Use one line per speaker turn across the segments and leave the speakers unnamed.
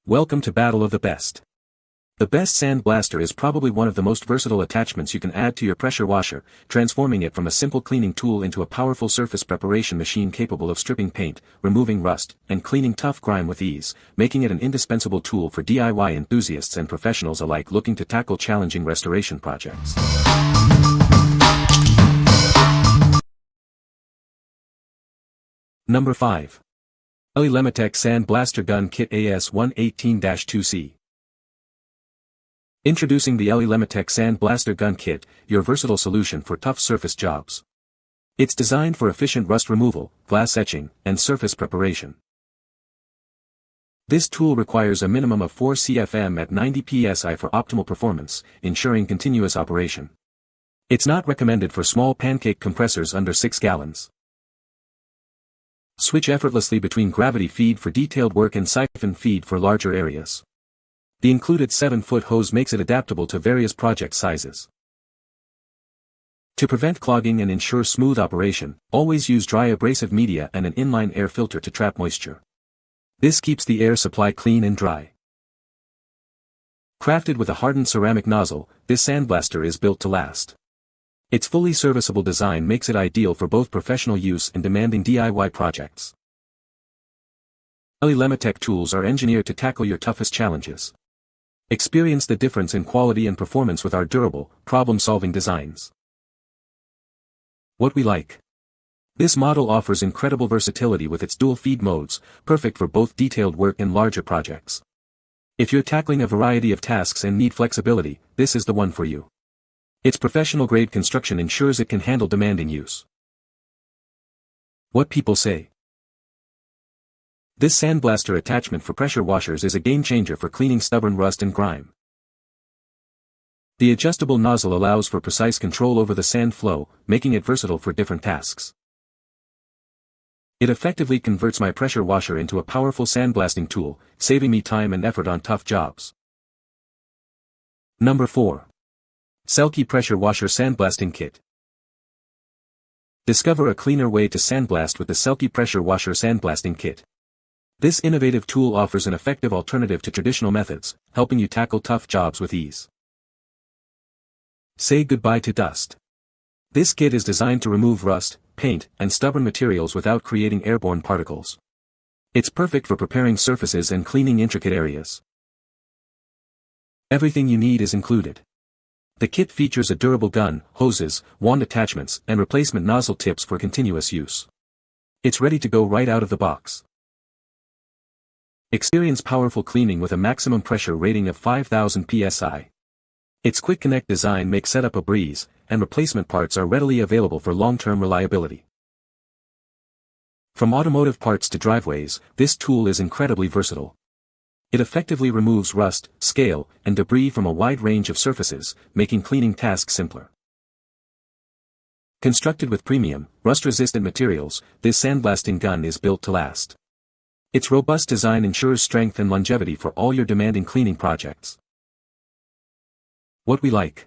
Welcome to Battle of the Best. The Best Sandblaster is probably one of the most versatile attachments you can add to your pressure washer, transforming it from a simple cleaning tool into a powerful surface preparation machine capable of stripping paint, removing rust, and cleaning tough grime with ease, making it an indispensable tool for DIY enthusiasts and professionals alike looking to tackle challenging restoration projects. Number 5. LEMATEC Sandblaster Gun Kit AS118-2C. Introducing the LEMATEC Sandblaster Gun Kit, your versatile solution for tough surface jobs. It's designed for efficient rust removal, glass etching, and surface preparation. This tool requires a minimum of 4 CFM at 90 psi for optimal performance, ensuring continuous operation. It's not recommended for small pancake compressors under 6 gallons. Switch effortlessly between gravity feed for detailed work and siphon feed for larger areas. The included 7-foot hose makes it adaptable to various project sizes. To prevent clogging and ensure smooth operation, always use dry abrasive media and an inline air filter to trap moisture. This keeps the air supply clean and dry. Crafted with a hardened ceramic nozzle, this sandblaster is built to last. Its fully serviceable design makes it ideal for both professional use and demanding DIY projects. LEMATEC tools are engineered to tackle your toughest challenges. Experience the difference in quality and performance with our durable, problem-solving designs. What we like. This model offers incredible versatility with its dual feed modes, perfect for both detailed work and larger projects. If you're tackling a variety of tasks and need flexibility, this is the one for you. Its professional-grade construction ensures it can handle demanding use. What people say. This sandblaster attachment for pressure washers is a game-changer for cleaning stubborn rust and grime. The adjustable nozzle allows for precise control over the sand flow, making it versatile for different tasks. It effectively converts my pressure washer into a powerful sandblasting tool, saving me time and effort on tough jobs. Number 4. Selkie Pressure Washer Sandblasting Kit. Discover a cleaner way to sandblast with the Selkie Pressure Washer Sandblasting Kit. This innovative tool offers an effective alternative to traditional methods, helping you tackle tough jobs with ease. Say goodbye to dust. This kit is designed to remove rust, paint, and stubborn materials without creating airborne particles. It's perfect for preparing surfaces and cleaning intricate areas. Everything you need is included. The kit features a durable gun, hoses, wand attachments, and replacement nozzle tips for continuous use. It's ready to go right out of the box. Experience powerful cleaning with a maximum pressure rating of 5,000 psi. Its quick connect design makes setup a breeze, and replacement parts are readily available for long-term reliability. From automotive parts to driveways, this tool is incredibly versatile. It effectively removes rust, scale, and debris from a wide range of surfaces, making cleaning tasks simpler. Constructed with premium, rust-resistant materials, this sandblasting gun is built to last. Its robust design ensures strength and longevity for all your demanding cleaning projects. What we like.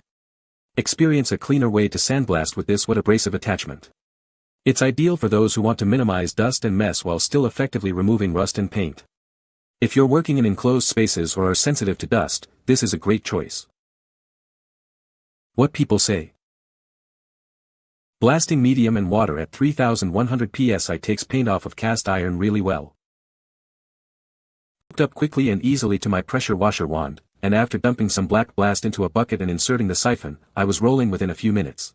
Experience a cleaner way to sandblast with this abrasive attachment. It's ideal for those who want to minimize dust and mess while still effectively removing rust and paint. If you're working in enclosed spaces or are sensitive to dust, this is a great choice. What people say. Blasting medium and water at 3,100 psi takes paint off of cast iron really well. Hooked up quickly and easily to my pressure washer wand, and after dumping some black blast into a bucket and inserting the siphon, I was rolling within a few minutes.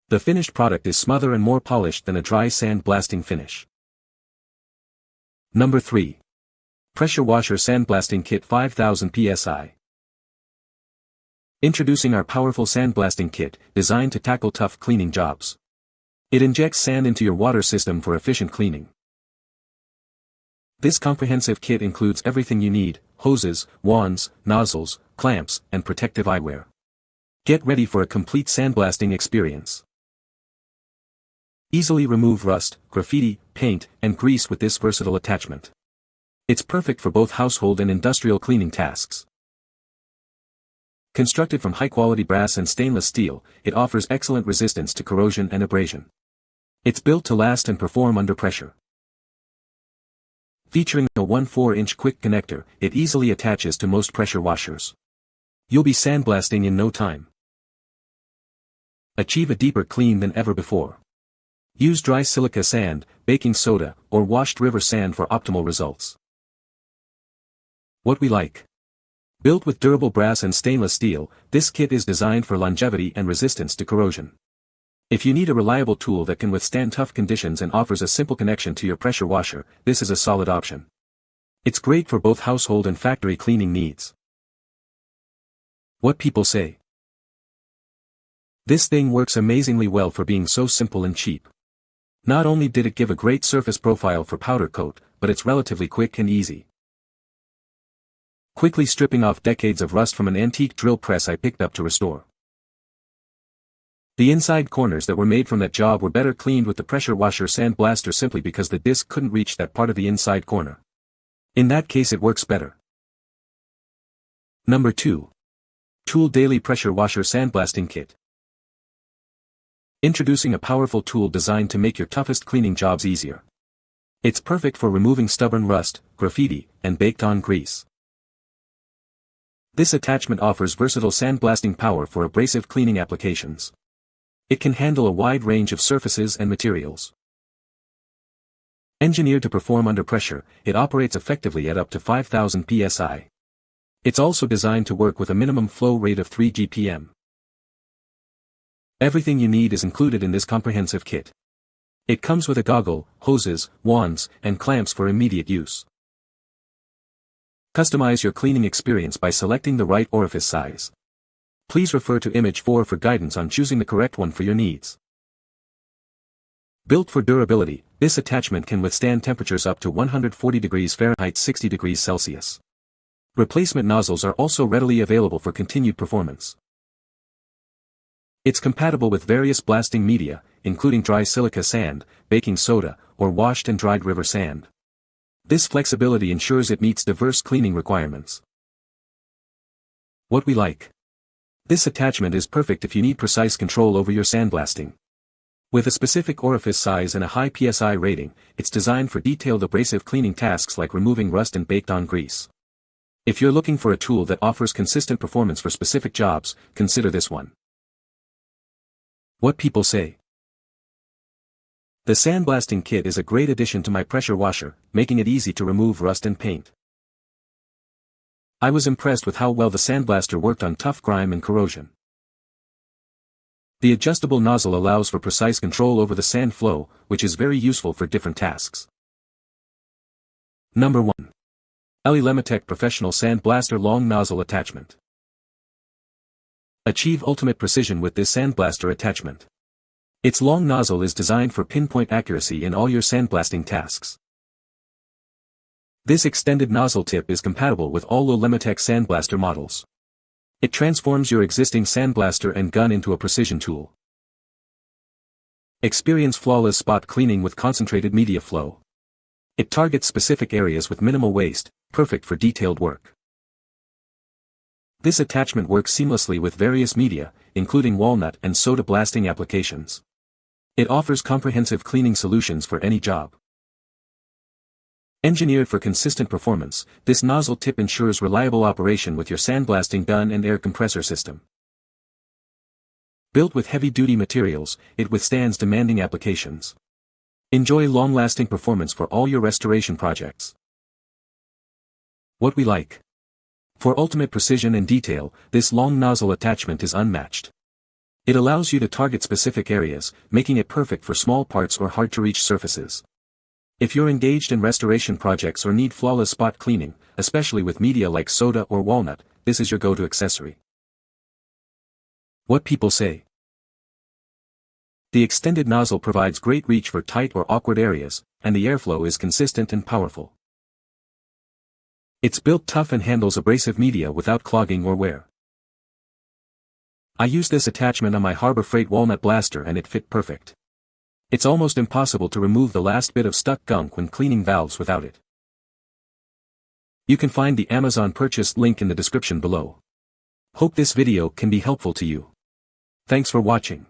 The finished product is smoother and more polished than a dry sand blasting finish. Number 3. Pressure Washer Sandblasting Kit 5,000 psi. Introducing our powerful sandblasting kit, designed to tackle tough cleaning jobs. It injects sand into your water system for efficient cleaning. This comprehensive kit includes everything you need: hoses, wands, nozzles, clamps, and protective eyewear. Get ready for a complete sandblasting experience. Easily remove rust, graffiti, paint, and grease with this versatile attachment. It's perfect for both household and industrial cleaning tasks. Constructed from high-quality brass and stainless steel, it offers excellent resistance to corrosion and abrasion. It's built to last and perform under pressure. Featuring a 1/4-inch quick connector, it easily attaches to most pressure washers. You'll be sandblasting in no time. Achieve a deeper clean than ever before. Use dry silica sand, baking soda, or washed river sand for optimal results. What we like. Built with durable brass and stainless steel, this kit is designed for longevity and resistance to corrosion. If you need a reliable tool that can withstand tough conditions and offers a simple connection to your pressure washer, this is a solid option. It's great for both household and factory cleaning needs. What people say. This thing works amazingly well for being so simple and cheap. Not only did it give a great surface profile for powder coat, but it's relatively quick and easy. Quickly stripping off decades of rust from an antique drill press I picked up to restore. The inside corners that were made from that job were better cleaned with the pressure washer sandblaster simply because the disc couldn't reach that part of the inside corner. In that case it works better. Number 2. Tool Daily Pressure Washer Sandblasting Kit. Introducing a powerful tool designed to make your toughest cleaning jobs easier. It's perfect for removing stubborn rust, graffiti, and baked-on grease. This attachment offers versatile sandblasting power for abrasive cleaning applications. It can handle a wide range of surfaces and materials. Engineered to perform under pressure, it operates effectively at up to 5,000 psi. It's also designed to work with a minimum flow rate of 3 GPM. Everything you need is included in this comprehensive kit. It comes with a goggle, hoses, wands, and clamps for immediate use. Customize your cleaning experience by selecting the right orifice size. Please refer to image 4 for guidance on choosing the correct one for your needs. Built for durability, this attachment can withstand temperatures up to 140 degrees Fahrenheit 60 degrees Celsius. Replacement nozzles are also readily available for continued performance. It's compatible with various blasting media, including dry silica sand, baking soda, or washed and dried river sand. This flexibility ensures it meets diverse cleaning requirements. What we like. This attachment is perfect if you need precise control over your sandblasting. With a specific orifice size and a high PSI rating, it's designed for detailed abrasive cleaning tasks like removing rust and baked-on grease. If you're looking for a tool that offers consistent performance for specific jobs, consider this one. What people say. The sandblasting kit is a great addition to my pressure washer, making it easy to remove rust and paint. I was impressed with how well the sandblaster worked on tough grime and corrosion. The adjustable nozzle allows for precise control over the sand flow, which is very useful for different tasks. Number 1. LEMATEC Professional Sandblaster Long Nozzle Attachment. Achieve ultimate precision with this sandblaster attachment. Its long nozzle is designed for pinpoint accuracy in all your sandblasting tasks. This extended nozzle tip is compatible with all LEMATEC sandblaster models. It transforms your existing sandblaster and gun into a precision tool. Experience flawless spot cleaning with concentrated media flow. It targets specific areas with minimal waste, perfect for detailed work. This attachment works seamlessly with various media, including walnut and soda blasting applications. It offers comprehensive cleaning solutions for any job. Engineered for consistent performance, this nozzle tip ensures reliable operation with your sandblasting gun and air compressor system. Built with heavy-duty materials, it withstands demanding applications. Enjoy long-lasting performance for all your restoration projects. What we like. For ultimate precision and detail, this long nozzle attachment is unmatched. It allows you to target specific areas, making it perfect for small parts or hard-to-reach surfaces. If you're engaged in restoration projects or need flawless spot cleaning, especially with media like soda or walnut, this is your go-to accessory. What people say. The extended nozzle provides great reach for tight or awkward areas, and the airflow is consistent and powerful. It's built tough and handles abrasive media without clogging or wear. I used this attachment on my Harbor Freight walnut blaster and it fit perfect. It's almost impossible to remove the last bit of stuck gunk when cleaning valves without it. You can find the Amazon purchase link in the description below. Hope this video can be helpful to you. Thanks for watching.